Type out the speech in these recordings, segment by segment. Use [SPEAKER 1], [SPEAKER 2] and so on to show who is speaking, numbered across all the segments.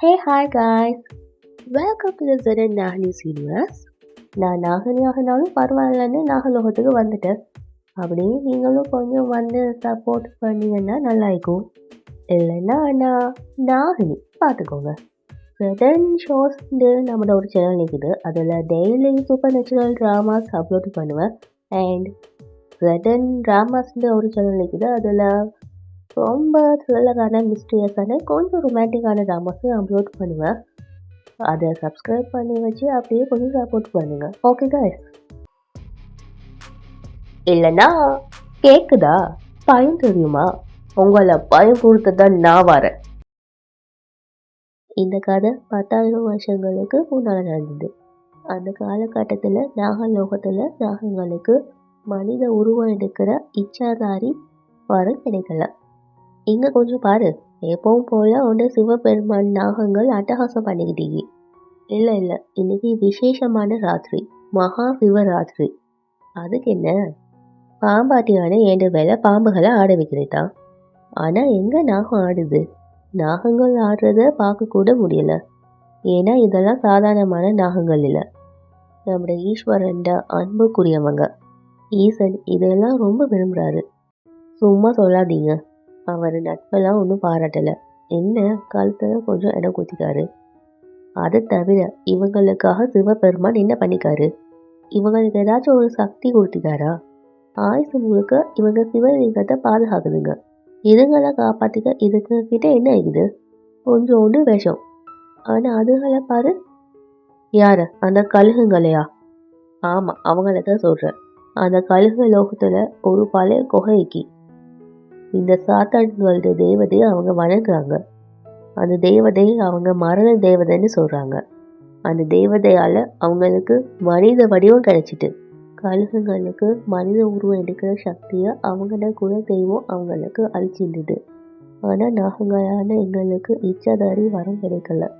[SPEAKER 1] Hey, hi guys! Welcome to the Zeden Nahani's universe. நான் நாகனியாகனாலும் பரவாயில்லன்னு நாகலோகத்துக்கு வந்துட்டேன். அப்படியே நீங்களும் கொஞ்சம் வந்து சப்போர்ட் பண்ணீங்கன்னா நல்லா இருக்கும். இல்லைன்னா நான் நாகினி பார்த்துக்கோங்க. Zeden ஷோஸ் நம்மளோட ஒரு சேனல் இருக்குது. அதில் daily super natural dramas upload பண்ணுவேன். அண்ட் Zeden ட்ராமாஸ்ன்ற ஒரு சேனல் இருக்குது. அதில் ரொம்ப த்ரில்லரான மிஸ்டீரியஸான கொஞ்சம் ரொமான்டிக்கான ட்ராமாஸையும் அப்லோட் பண்ணுவேன். அதை சப்ஸ்கிரைப் பண்ணி வச்சு அப்படியே கொஞ்சம் சப்போர்ட் பண்ணுங்க. Okay guys. இல்லைன்னா கேக்குதா? பயம் தெரியுமா? உங்களை பயம் கொடுத்து தான் நான் வரேன். இந்த கதை 10,000 வருஷங்களுக்கு முன்னால் நடந்தது. அந்த காலகட்டத்தில் நாகலோகத்தில் நாகங்களுக்கு மனித உருவம் எடுக்கிற இச்சாதாரி வரம் கிடைக்கல. இங்க கொஞ்சம் பாரு, எப்பவும் போல ஒன்று சிவபெருமான் நாகங்கள் அட்டகாசம் பண்ணிக்கிட்டீங்க. இல்லை இல்லை, இன்னைக்கு விசேஷமான ராத்திரி, மகா சிவராத்திரி. அதுக்கு என்ன, பாம்பாட்டியான ஏண்டு வேலை பாம்புகளை ஆட வைக்கிறதா? ஆனால் எங்கே நாகம் ஆடுது? நாகங்கள் ஆடுறத பார்க்க கூட முடியல. ஏன்னா இதெல்லாம் சாதாரணமான நாகங்கள் இல்லை, நம்முடைய ஈஸ்வரன் அன்புக்குரியவங்க. ஈசன் இதெல்லாம் ரொம்ப விரும்புகிறாரு. சும்மா சொல்லாதீங்க. அவர் நட்பெல்லாம் ஒன்றும் பாராட்டலை. என்ன கழுத்தில் கொஞ்சம் இடம் குத்திக்காரு. அதை தவிர இவங்களுக்காக சிவபெருமான் என்ன பண்ணிக்காரு? இவங்களுக்கு ஏதாச்சும் ஒரு சக்தி கொடுத்துக்காரா? ஆயுசு முழுக்க இவங்க சிவலிங்கத்தை பாதுகாக்குதுங்க. இதுங்களை காப்பாற்றிக்க இதுக்கு கிட்ட என்ன ஆகுது? கொஞ்சோண்டு விஷம். ஆனால் அதுகளை பாரு. யார்? அந்த கழுகுங்களையா? ஆமாம், அவங்கள தான் சொல்கிறேன். அந்த கழுகு லோகத்தில் ஒரு பழைய குகைக்கு இந்த சாத்தான்களோட தேவதையை அவங்க வணங்குறாங்க. அந்த தேவதையை அவங்க மரண தேவதைன்னு சொல்கிறாங்க. அந்த தேவதையால் அவங்களுக்கு மனித வடிவம் கிடைச்சிட்டு, கழுகுங்களுக்கு மனித உருவம் எடுக்கிற சக்தியை அவங்கள குல தெய்வம் அவங்களுக்கு அழிச்சிருந்தது. ஆனால் நாகங்களான எங்களுக்கு இச்சாதாரி வரம் கிடைக்கல.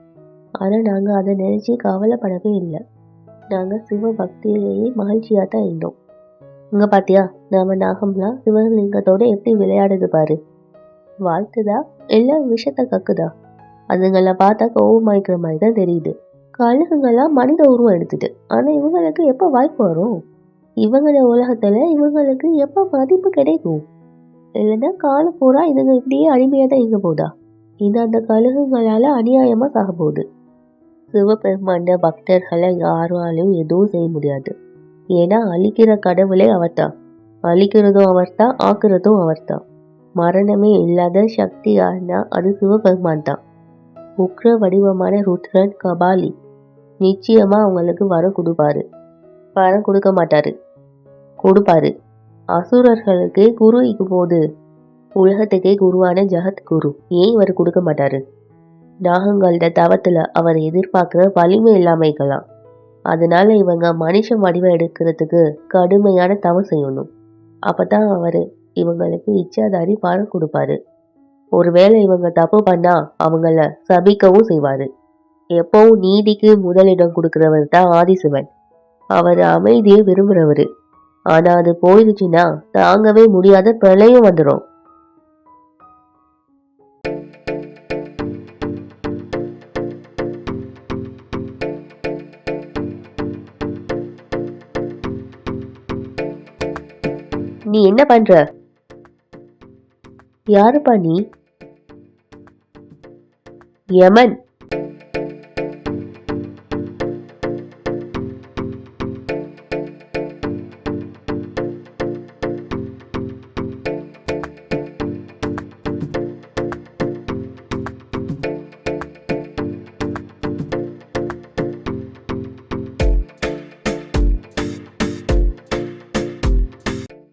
[SPEAKER 1] ஆனால் நாங்கள் அதை நினச்சி கவலைப்படவே இல்லை. நாங்கள் சிவ பக்தியிலேயே மகிழ்ச்சியாக தான் இருந்தோம். இங்கே பார்த்தியா, நம்ம நாகம்லாம் சிவலிங்கத்தோடு எப்படி விளையாடுது பாரு. வாழ்த்துதா இல்லை விஷத்தை கக்குதா? அதுங்களை பார்த்தா கோவமாய்க்கிற மாதிரி தான் தெரியுது. கழுகுங்களாம் மனித உருவம் எடுத்துட்டு, ஆனால் இவங்களுக்கு எப்போ வாய்ப்பு வரும்? இவங்களோட உலகத்தில் இவங்களுக்கு எப்போ மதிப்பு கிடைக்கும்? இல்லைன்னா காலம் பூரா இதுங்க இப்படியே அடிமையாக தான் இங்கே போதா? இது அந்த கழுகுங்களால் அநியாயமாக சாக போகுது. சிவபெருமான பக்தர்களை யாராலையும் எதுவும் செய்ய முடியாது. ஏன்னா அழிக்கிற கடவுளே அவர்தான். அழிக்கிறதும் அவர்தான், ஆக்குறதும் அவர்தான். மரணமே இல்லாத சக்தி யாருன்னா அது சிவபெருமான் தான். உக்ர வடிவமான ருத்ரன் கபாலி நிச்சயமா அவங்களுக்கு வரம் கொடுப்பாரு. வரம் கொடுக்க மாட்டாரு, கொடுப்பாரு. அசுரர்களுக்கே குரு இருக்கும் போது உலகத்துக்கே குருவான ஜகத் குரு ஏன் இவர் கொடுக்க மாட்டாரு? நாகங்களோட தவத்துல அவர் எதிர்பார்க்கிற வலிமை இல்லாம இருக்கலாம். அதனால இவங்க மனுஷன் வடிவம் எடுக்கிறதுக்கு கடுமையான தவம் செய்யணும். அப்பதான் அவர் இவங்களுக்கு இச்சாதாரி வரம் கொடுப்பாரு. ஒருவேளை இவங்க தப்பு பண்ணா அவங்கள சபிக்கவும் செய்வாரு. எப்பவும் நீதிக்கு முதலிடம் கொடுக்கிறவர் தான் ஆதிசிவன். அவர் அமைதியை விரும்புறவரு. ஆனா அது போயிடுச்சுன்னா தாங்கவே முடியாத பிரளயம் வந்துடும். நீ என்ன பண்ற? யாருப்பா நீ? யமன்.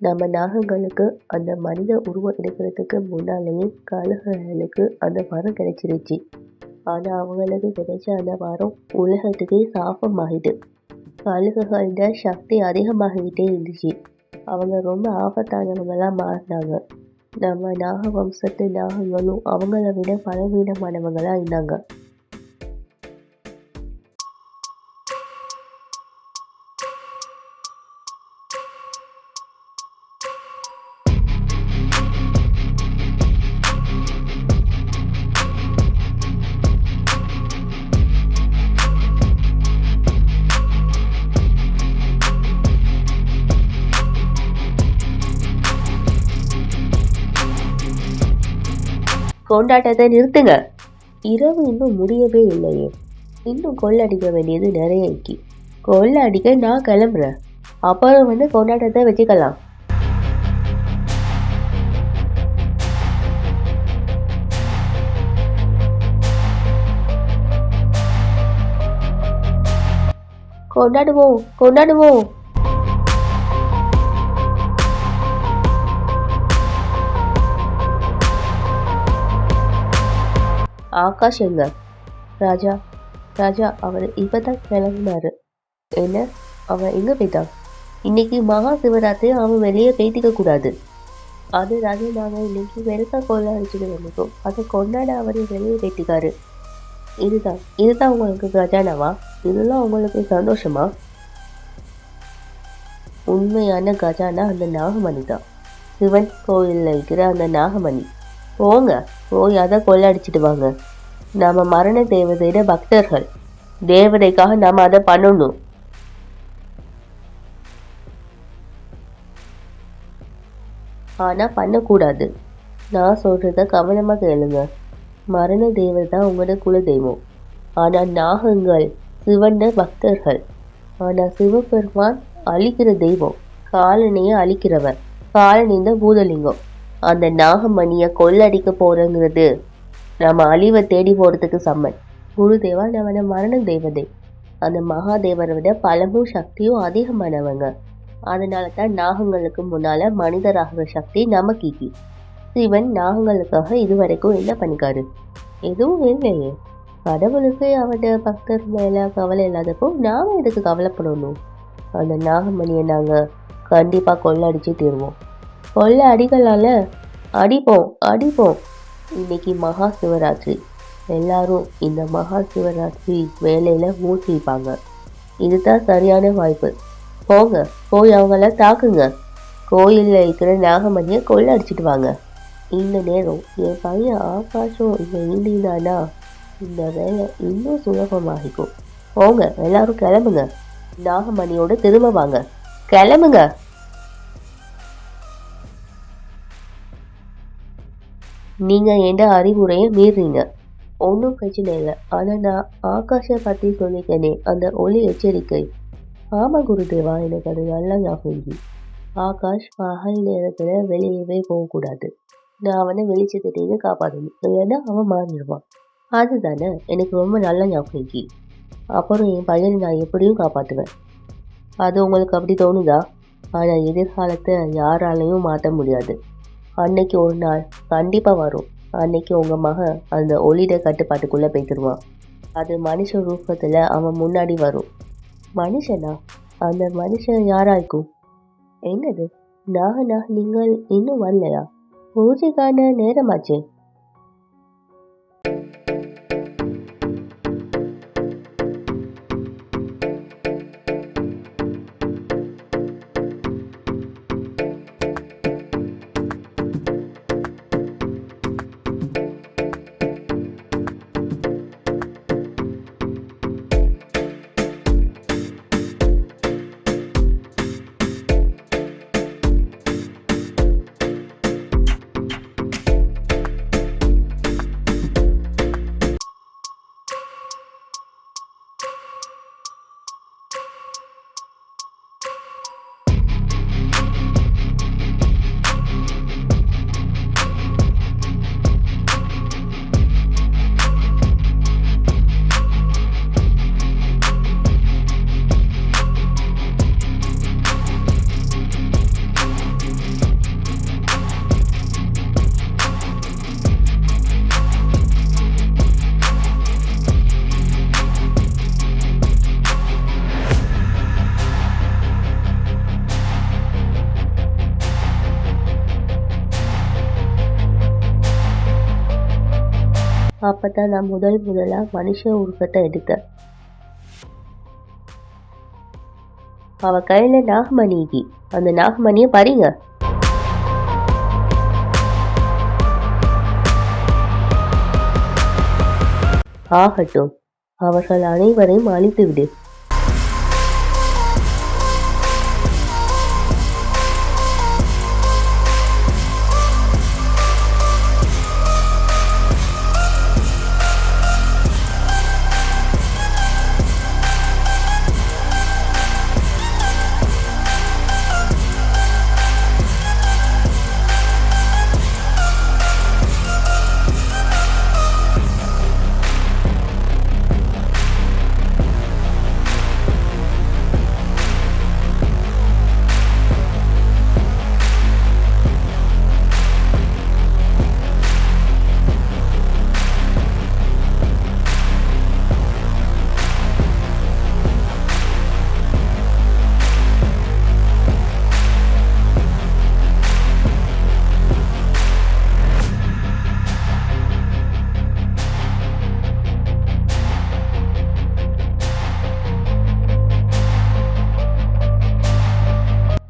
[SPEAKER 1] நம்ம நாகங்களுக்கு அந்த மனித உருவம் எடுக்கிறதுக்கு முன்னாலேயே கழுகுகளுக்கு அந்த வரம் கிடைச்சிருச்சு. ஆனால் அவங்களுக்கு கிடைச்ச அந்த வரம் உலகத்துக்கே சாபமாகிட்டு, கழுகுகளோட சக்தி அதிகமாகிக்கிட்டே இருந்துச்சு. அவங்க ரொம்ப ஆபத்தானவங்களாக மாறினாங்க. நம்ம நாக வம்சத்து நாகங்களும் அவங்கள விட பலவீனமானவங்களாக இருந்தாங்க. கொண்டாட்டத்தை நிறுத்துங்க. இரவு இன்னும் முடியவே இல்லையே. இன்னும் கொள்ளடிக்க வேண்டியது நிறைய இருக்கு. கொள்ளடிக்க நான் கிளம்புறேன். அப்புறம் கொண்டாட்டத்தை வச்சுக்கலாம். கொண்டாடுவோம் கொண்டாடுவோம். ஆகாஷ் எங்க? ராஜா ராஜா அவர் இப்பதான் கிளம்பினாரு. என்ன, அவன் எங்க போயிட்டான்? இன்னைக்கு மகா சிவராத்திரி, அவன் வெளியே பேத்திக்க கூடாது. அது ராஜா, நாங்கள் இன்னைக்கு பெருசா கொள்ள அடிச்சுட்டு வந்துட்டோம். அதை கொண்டாட அவரை வெளியே பேத்திக்காரு. இதுதான் உங்களுக்கு கஜானாவா? இதெல்லாம் உங்களுக்கு சந்தோஷமா? உண்மையான கஜானா அந்த நாகமணி தான். சிவன் கோயிலில் இருக்கிற அந்த நாகமணி. போங்க, போய் அதை கொள்ளடிச்சிட்டு வாங்க. நாம மரண தேவதையிட பக்தர்கள். தேவதைக்காக நாம அதை பண்ணணும். ஆனா பண்ணக்கூடாது. நான் சொல்றத கவனமா கேளுங்க. மரண தேவதை தான் உங்களோட குலதெய்வம். ஆனா நாகங்கள் சிவன் பக்தர்கள். ஆனா சிவபெருமான் அழிக்கிற தெய்வம், காலனைய அழிக்கிறவர். காலனிந்த பூதலிங்கம். அந்த நாகமணிய கொள்ளடிக்க போறங்கிறது நம்ம அழிவை தேடி போறதுக்கு சம்மன். குருதேவா நம்ம மரண தேவதை. அந்த மகாதேவரை விட பலமும் சக்தியும் அதிகமானவங்க. அதனால தான் நாகங்களுக்கு முன்னால மனிதராகிற சக்தி நமக்கு. சிவன் நாகங்களுக்காக இதுவரைக்கும் என்ன பண்ணிக்காரு? எதுவும் இல்லையே. கடவுளுக்கு அவட பக்தர் மேல கவலை இல்லாதப்போ நாம இதுக்கு கவலைப்படணும். அந்த நாகமணியை நாங்க கண்டிப்பா கொள்ளடிச்சு தீருவோம். கொள்ள அடிகளால அடிப்போம். இன்னைக்கு மகா சிவராத்திரி. எல்லாரும் இந்த மகா சிவராத்திரி வேலையில மூழ்கிப்பாங்க. இதுதான் சரியான வாய்ப்பு. போங்க, போய் அவங்கள தாக்குங்க. கோயிலில் இருக்கிற நாகமணியை கொள்ள அடிச்சிட்டு வாங்க. இந்த நேரம் என் பையன் ஆகாஷம் இங்கே இல்லைனானா இந்த வேலை இன்னும் சுலபமாகிக்கும். போங்க, எல்லாரும் கிளம்புங்க. நாகமணியோட திரும்ப வாங்க. கிளம்புங்க. நீங்க எந்த அறிவுரையை மீறீங்க. ஒன்றும் பிரச்சனை இல்லை. ஆனால் நான் ஆகாஷை பற்றி சொல்லிட்டேனே, அந்த ஒளி எச்சரிக்கை. ஆமா குருதேவா, எனக்கு அது நல்லா ஞாபகம். ஆகாஷ் பகல் நேரத்துல வெளியவே போகக்கூடாது. நான் அவனை வெளிச்சத்திட்டே காப்பாற்றணும். இல்லைன்னா அவன் மாறிடுவான். அதுதானே எனக்கு ரொம்ப நல்ல ஞாபகம். அப்புறம் என் பையனை நான் எப்படியும் காப்பாற்றுவேன். அது உங்களுக்கு அப்படி தோணுதா? ஆனால் எதிர்காலத்தை யாராலையும் மாற்ற முடியாது. அன்னைக்கு ஒரு நாள் கண்டிப்பா வரும். அன்னைக்கு உங்க மகன் அந்த ஒளிட கட்டுப்பாட்டுக்குள்ள போய்த்துருவான். அது மனுஷ ரூபத்துல அவன் முன்னாடி வரும். மனுஷனா? அந்த மனுஷன் யாராய்க்கும்? என்னது நாகனா, நீங்கள் இன்னும் வரலையா? பூஜைக்கான நேரமாச்சே. அப்பதான் நான் முதலா மனுஷ உருவத்தை எடுத்தேன். அவ கையில நாகமணிக்கு. அந்த நாகமணியை பாருங்க. ஆகட்டும், அவர்கள் அனைவரையும் அழித்து விடு.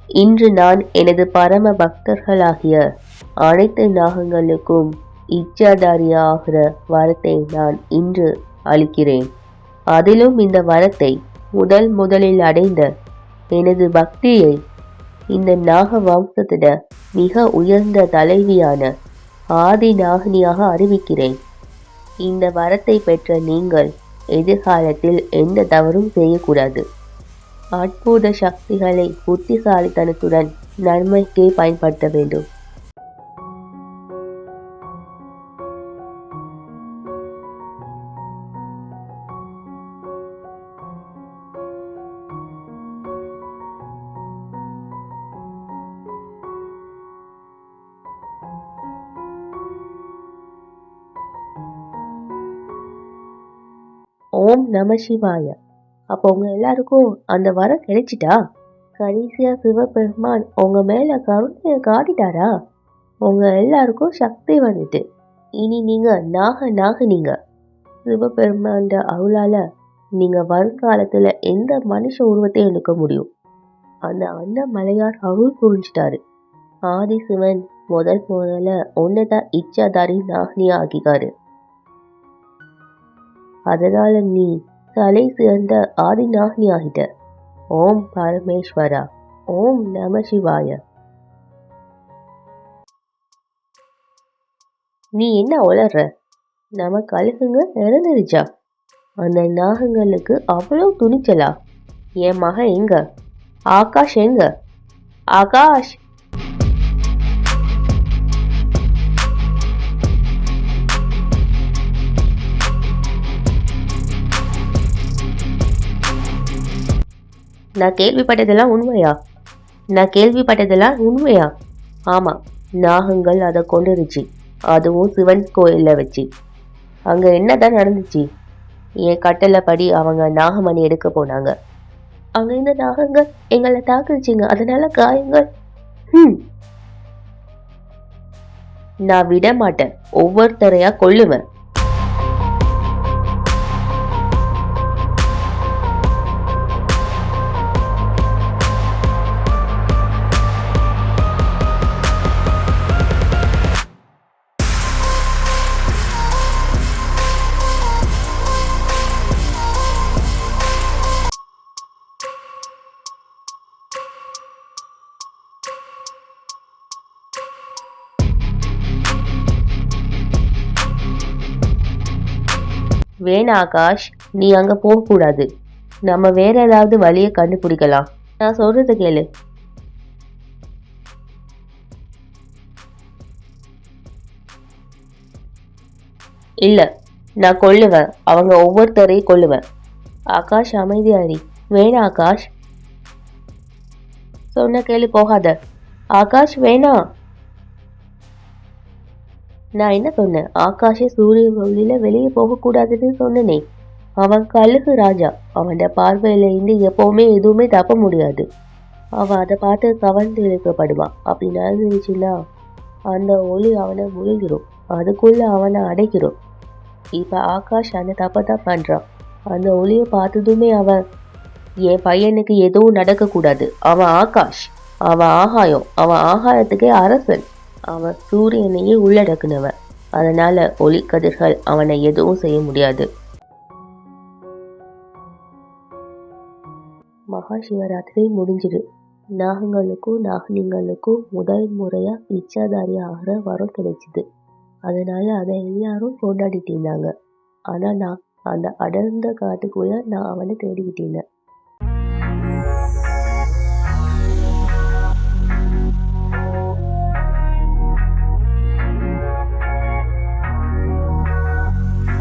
[SPEAKER 1] இன்று நான் எனது பரம பக்தர்களாகிய அனைத்து நாகங்களுக்கும் இச்சாதாரியாகிற வரத்தை நான் இன்று அளிக்கிறேன். அதிலும் இந்த வரத்தை முதலில் அடைந்த எனது பக்தியை இந்த நாக வம்சத்திட மிக உயர்ந்த தலைவியான ஆதி நாகினியாக அறிவிக்கிறேன். இந்த வரத்தை பெற்ற நீங்கள் எதிர்காலத்தில் எந்த தவறும் செய்யக்கூடாது. அற்புத சக்திகளை புத்திசாலித்தனத்துடன் நன்மைக்கே பயன்படுத்த வேண்டும். ஓம் நம சிவாய. அப்போ உங்க எல்லாருக்கும் அந்த வரம் கிடைச்சிட்டா? கடைசியா சிவபெருமான் உங்க மேல கருணையை காட்டிட்டாரா? உங்க எல்லாருக்கும் சக்தி வந்துட்டு இனி நீங்க நாகினீங்க. சிவபெருமான் அருளால நீங்க வருங்காலத்துல எந்த மனுஷ உருவத்தையும் எடுக்க முடியும். அந்த மலையார் அருள் புரிஞ்சிட்டாரு. ஆதி சிவன் முதல்ல ஒன்னதான் இச்சாதாரி நாகினியா ஆகிக்காரு. அதனால நீ தலை சிறந்த ஆதி நாகினி ஆகிட்ட. ஓம் பரமேஸ்வரா. ஓம் நம சிவாய. நீ என்ன உளர்ற? நம்ம கழுகுங்க இறந்துருச்சா? அந்த நாகங்களுக்கு அவ்வளவு துணிச்சலா? என் மகன் எங்க? ஆகாஷ் எங்க? ஆகாஷ்! நான் கேள்விப்பட்டதெல்லாம் உண்மையா? ஆமா, நாகங்கள் அதை கொண்டுருச்சு. அதுவும் சிவன் கோயில்ல வச்சு. அங்க என்னதான் நடந்துச்சு? என் கட்டளைப்படி அவங்க நாகமணி எடுக்க போனாங்க. அங்க இந்த நாகங்கள் எங்களை தாக்குச்சுங்க. அதனால காயங்கள். நான் விட மாட்டேன். ஒவ்வொருத்தரையா கொல்லுவேன். வேணா ஆகாஷ், நீ அங்க போக கூடாது. நம்ம வேற ஏதாவது வழியை கண்டுபிடிக்கலாம். நான் சொல்றது கேளு. இல்ல, நான் கொல்லுவேன். அவங்க ஒவ்வொருத்தரையும் கொல்லுவேன். ஆகாஷ் அமைதியாரி. வேணா ஆகாஷ், சொன்ன கேளு, போகாத. ஆகாஷ் வேணா. நான் என்ன சொன்னேன்? ஆகாஷே சூரிய ஒளியில வெளியே போகக்கூடாதுன்னு சொன்னனே. அவன் கழுகு ராஜா. அவன் பார்வையில இருந்து எப்பவுமே எதுவுமே தப்ப முடியாது. அவன் அதை பார்த்து கவர்ந்து இழுக்கப்படுவான். அப்படி நடந்துருச்சுன்னா அந்த ஒளி அவனை முழுகிரும். அதுக்குள்ள அவனை அடைக்கிறோம். இப்ப ஆகாஷ் அந்த தப்பதான் பண்றான். அந்த ஒளியை பார்த்ததுமே அவன், என் பையனுக்கு எதுவும் நடக்கக்கூடாது. அவன் ஆகாஷ், அவன் ஆகாயம், அவன் ஆகாயத்துக்கே அரசன். அவன் சூரியனையே உள்ளடக்குனவன். அதனால ஒளிக்கதிர்கள் அவனை எதுவும் செய்ய முடியாது. மகா சிவராத்திரி முடிஞ்சிடு. நாகங்களுக்கும் நாகினிங்களுக்கும் முதல் முறையா இச்சாதாரி ஆகிற வரம் கிடைச்சிது. அதனால அதை எல்லாரும் கொண்டாடிட்டு இருந்தாங்க. ஆனா நான் அந்த அடர்ந்த காட்டுக்குள்ள நான் அவனை தேடிக்கிட்டு இருந்தேன்.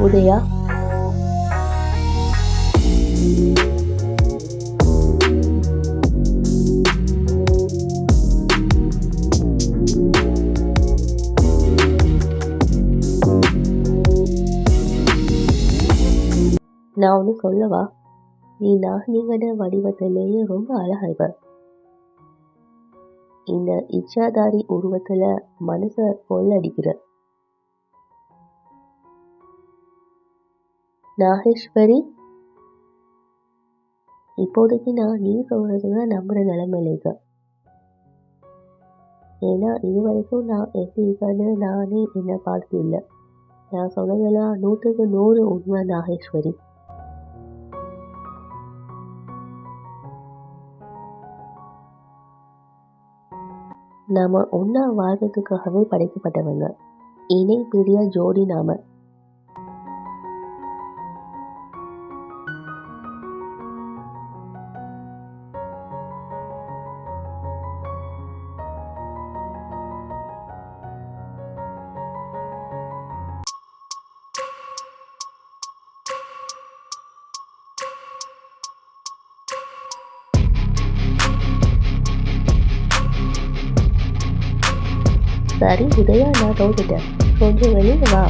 [SPEAKER 1] உதயா, நான் ஒன்று சொல்லவா? நீ நாகினிங்கட வடிவத்திலேயே ரொம்ப அழகாய்வ. இந்த இச்சாதாரி உருவத்துல மனச கொள்ளடிக்கிற. நாகேஸ்வரி, இப்போதைக்கு நான் நீ சொல்றதுதான் நம்புற நிலைமையில இருக்க. ஏன்னா இது வரைக்கும் நான் எப்படி இருக்கேன்னு நானே என்னை பார்த்து இல்லை. நான் சொன்னதெல்லாம் 100க்கு 100 உண்மை நாகேஸ்வரி. நாம ஒன்னா வாழ்றதுக்காகவே படைக்கப்பட்டவங்க. இணை பிரிய ஜோடி நாம. சரி உதயா, நான் தோத்துட்டேன். கொஞ்சம் வெளியில வா.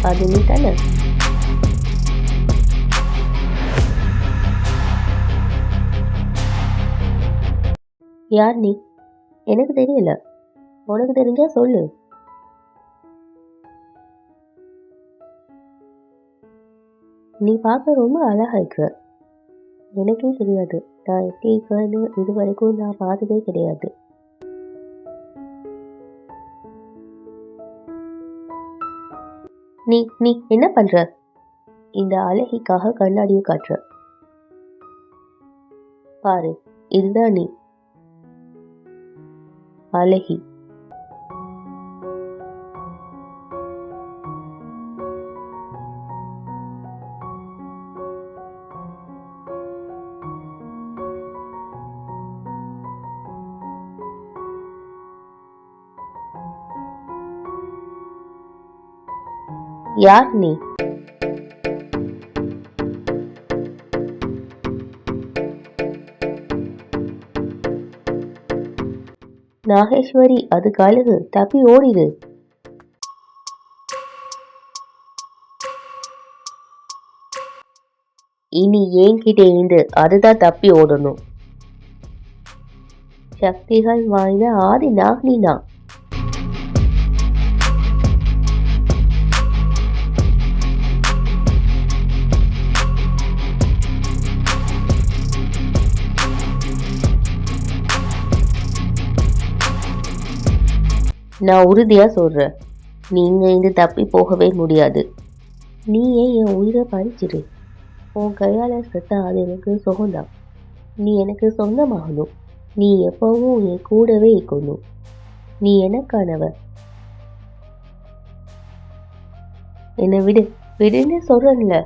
[SPEAKER 1] அது நீ தானே? யார் நீ? எனக்கு தெரியல. உனக்கு தெரிஞ்சா சொல்லு. நீ பார்க்க ரொம்ப அழகா இருக்க. எனக்கே தெரியாது நான் எப்படி இருக்கேன்னு. இது வரைக்கும் நான் பார்த்ததே கிடையாது. நீ நீ என்ன பண்ற? இந்த அழகிக்காக கண்ணாடியை காட்டுற. பாரு, இதுதான் நீ அழகி. யார் நீ? நாகேஸ்வரி, அது கழுகு. தப்பி ஓடிடு. இனி என்கிட்ட இருந்து அதுதான் தப்பி ஓடணும். சக்திகள் வாய்ந்த ஆதி நாகினி நான். நான் உறுதியா சொல்றேன், நீங்க இங்க தப்பி போகவே முடியாது. நீ ஏன் என் உயிரை பறிச்சிரு. உன் கையால செத்தா அது எனக்கு சுகம்தான். நீ எனக்கு சொந்தமாகணும். நீ எப்பவும் என் கூடவே இருக்கணும். நீ எனக்கானவ. என்னை விடு, விடுன்னு சொல்றேன்ல.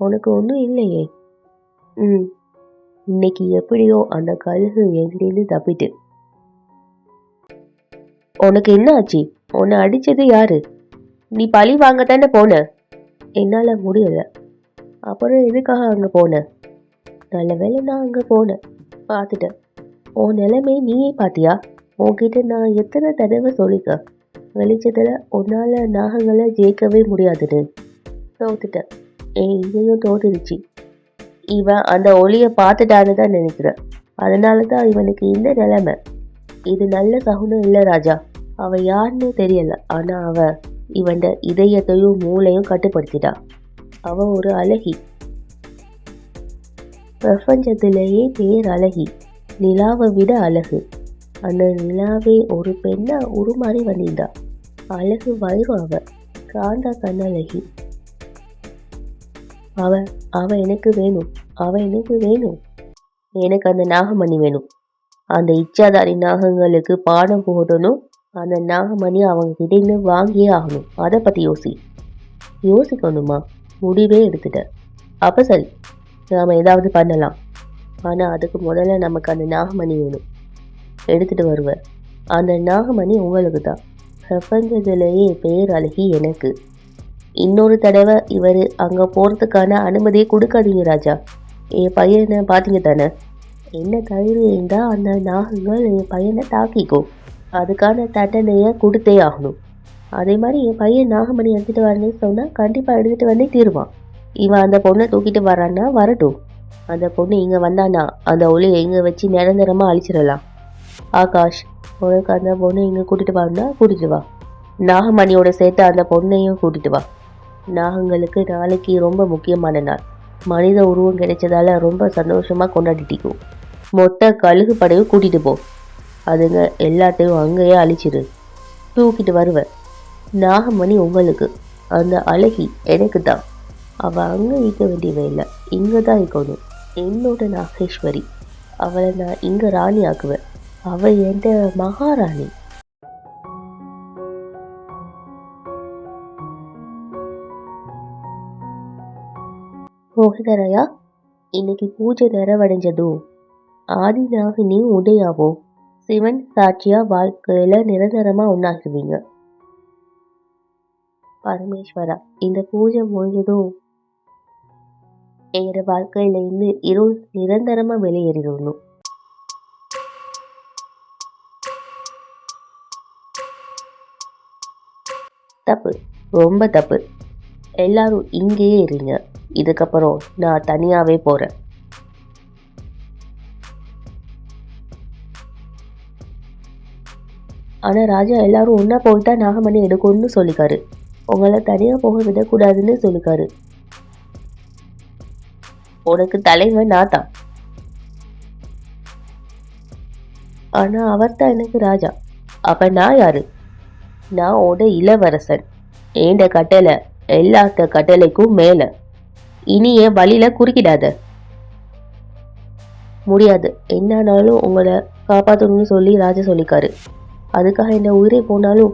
[SPEAKER 1] உனக்கு ஒன்றும் இல்லையே. இன்னைக்கு எப்படியோ அந்த கழுகு எங்கிட்டேருந்து தப்பிட்டு. உனக்கு என்ன ஆச்சு? உன்னை அடிச்சது யாரு? நீ பழி வாங்கத்தானே போன. என்னால முடியல. அப்புறம் எதுக்காக அங்க போன? நல்ல வேலை நான் அங்க போனேன், பார்த்துட்டேன். உன் நிலைமை நீயே பாத்தியா? உன்கிட்ட நான் எத்தனை தடவை சொல்லிக்க, வெளிச்சத்துல உன்னால நாகங்களை ஜெயிக்கவே முடியாதுன்னு. தோத்துட்டேன். இங்கேயும் தோத்துருச்சு. இவன் அந்த ஒளியை பார்த்துட்டான்னு தான் நினைக்கிறேன். அதனால தான் இவனுக்கு இந்த நிலைமை. இது நல்ல சகுனம் இல்லை ராஜா. அவ யாருன்னு தெரியல, ஆனா அவ இவன் இதயத்தையும் மூளையும் கட்டுப்படுத்திட்டா. அவ ஒரு அழகி, பிரபஞ்சத்திலேயே பேர் அழகி, நிலாவை விட அழகு. அந்த நிலாவே ஒரு பெண்ணா உருமாறி வந்திருந்தா. அழகு வயிறும் அவ, காந்தா கண்ணழகி. அவ அவ எனக்கு வேணும், அவ எனக்கு வேணும். எனக்கு அந்த நாகமணி வேணும். அந்த இச்சாதாரி நாகங்களுக்கு பாடம் போடணும். அந்த நாகமணி அவங்க கிட்ட இருந்து வாங்கியே ஆகணும். அதை பத்தி யோசிக்கணுமா? முடிவே எடுத்துட்ட. அப்ப சரி, நாம ஏதாவது பண்ணலாம். ஆனா அதுக்கு முதல்ல நமக்கு அந்த நாகமணி வேணும். எடுத்துட்டு வருவேன். அந்த நாகமணி உங்களுக்கு தான். பிரபஞ்சத்திலேயே பேர் அழகி எனக்கு. இன்னொரு தடவை இவர் அங்க போறதுக்கான அனுமதியை கொடுக்காதீங்க ராஜா. என் பையனை பார்த்தீங்க தானே? என்ன தைரியம் இருந்தா அந்த நாகங்கள் என் பையனை தாக்கிக்கும். அதுக்கான தண்டனையை கொடுத்தே ஆகணும். அதே மாதிரி என் பையன் நாகமணி எடுத்துட்டு வரேன்னு சொன்னா கண்டிப்பா எடுத்துட்டு வந்தே தீருவான். இவன் அந்த பொண்ணை தூக்கிட்டு வரான்னா வரட்டும். அந்த பொண்ணு இங்க வந்தானா அந்த ஒளியை இங்க வச்சு நிரந்தரமா அழிச்சிடலாம். ஆகாஷ், உனக்கு அந்த பொண்ணை இங்க கூட்டிட்டு வான்னா கூட்டிட்டு வா. நாகமணியோட சேர்த்து அந்த பொண்ணையும் கூட்டிட்டு வா. நாகங்களுக்கு நாளைக்கு ரொம்ப முக்கியமான நாள். மனித உருவம் கிடைச்சதால ரொம்ப சந்தோஷமா கொண்டாடிட்டிக்கும். மொத்த கழுகு படையும் கூட்டிட்டு போ. அதுங்க எல்லாத்தையும் அங்கேயே அழிச்சிடு. தூக்கிட்டு வருவ. நாகமணி உங்களுக்கு, அந்த அழகி எனக்கு தான். அவ அங்க இருக்க வேண்டியவே இல்லை, இங்க தான் இருக்கணும். என்னோட நாகேஸ்வரி. அவளை நான் இங்க ராணி ஆக்குவேன். அவ எந்த மகாராணி. மோகிதரையா, இன்னைக்கு பூஜை நிறைவடைஞ்சதும் ஆதிநாகினி உதயாவோ சிவன் சாட்சியா வாழ்க்கையில நிரந்தரமா ஒன்னாகிருவீங்க. பரமேஸ்வரா, இந்த பூஜை முடிஞ்சதும் எங்களோட வாழ்க்கையில இருந்து இருள் நிரந்தரமா வெளியேறிடணும். தப்பு, ரொம்ப தப்பு. எல்லாரும் இங்கேயே இருங்க. இதுக்கப்புறம் நான் தனியாவே போறேன். ஆனா ராஜா எல்லாரும் ஒன்னா போயிட்டா நாகமணி எடுக்கணும்னு சொல்லிக்காரு. உங்களை தனியா போக விடக்கூடாதுன்னு சொல்லிக்காரு. உனக்கு தலைவன் நான் தான். ஆனா அவர் தான் எனக்கு ராஜா. அப்ப நான் யாரு? நான் உட இளவரசன். ஏண்ட கட்டளை எல்லாத்த கட்டளைக்கும் மேல. இனி என் வழியில குறுக்கிடாத. முடியாது, என்னானாலும் உங்களை காப்பாற்றணும்னு சொல்லி ராஜா சொல்லிக்காரு. அதுக்காக என்ன உயிரே போனாலும்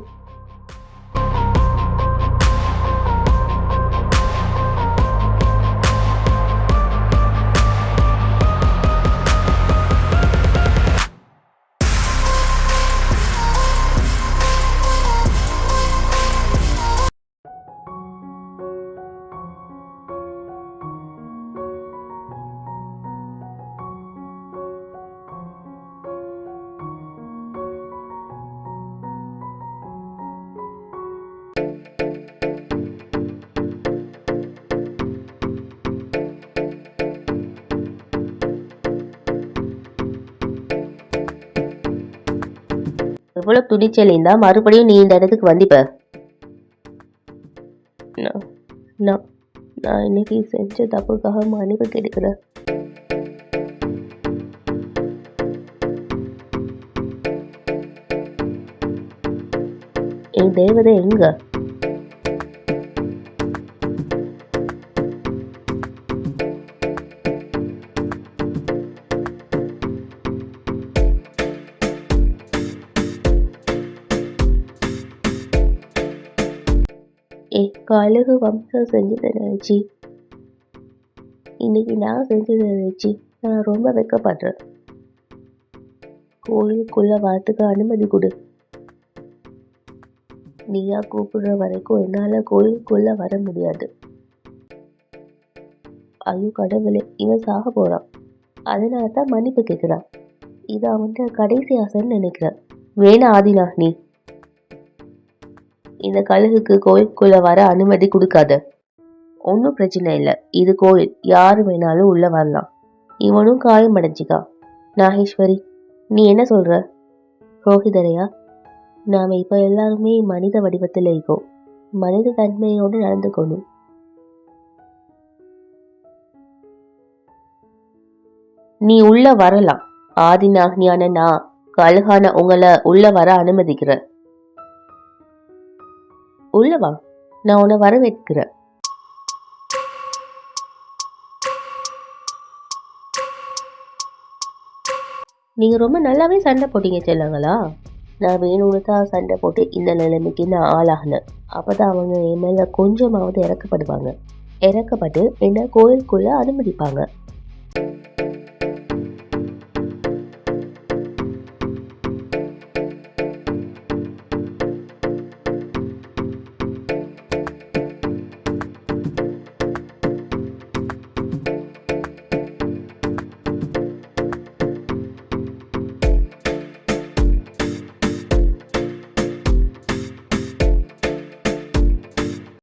[SPEAKER 1] எவ்வளவு துணிச்சல் இருந்தா மறுபடியும் நீ இந்த இடத்துக்கு வந்திப்ப? நான் இன்னைக்கு செஞ்ச தப்புக்காக மன்னிப்பு கேட்கிறேன். என் தேவதை எங்க? கழுகு வம்சம் செஞ்சதை நினைச்சி இன்னைக்கு நான் செஞ்சதை நினைச்சி நான் ரொம்ப வெக்கப்படுறேன். கோயிலுக்குள்ள வரத்துக்கு அனுமதி கொடு. நீயா கூப்பிடுற வரைக்கும் என்னால கோயிலுக்குள்ள வர முடியாது. ஐயோ கடவுளே, இவன் சாக போறான். அதனாலதான் மன்னிப்பு கேட்கிறான். இது அவன்கிட்ட கடைசி ஆசைன்னு நினைக்கிறேன். வேணா ஆதிநாகினி, இந்த கழுகுக்கு கோயிலுக்குள்ள வர அனுமதி கொடுக்காத. ஒன்றும் பிரச்சனை இல்லை, இது கோயில், யாரு வேணாலும் உள்ள வரலாம். இவனும் காயம் அடைஞ்சிக்கா. நாகேஸ்வரி, நீ என்ன சொல்ற? ரோஹிதரையா, நாம இப்ப எல்லாருமே மனித வடிவத்தில் இருக்கோம். மனித தன்மையோடு நடந்துக்கணும். நீ உள்ள வரலாம். ஆதிநாகனியான நான் கழுகான உங்களை உள்ள வர அனுமதிக்கிற. உள்ள வா, நான் உன்னை வரவேற்கிறேன். நீங்க ரொம்ப நல்லாவே சண்டை போட்டீங்க செல்லங்களா. நான் வேணும்னு தான் சண்டை போட்டு இந்த நிலைமைக்கு நான் ஆளாகினேன். அப்பதான் அவங்க என் மேல கொஞ்சமாவது இறக்கப்படுவாங்க. இறக்கப்பட்டு என்ன கோயிலுக்குள்ள அனுமதிப்பாங்க.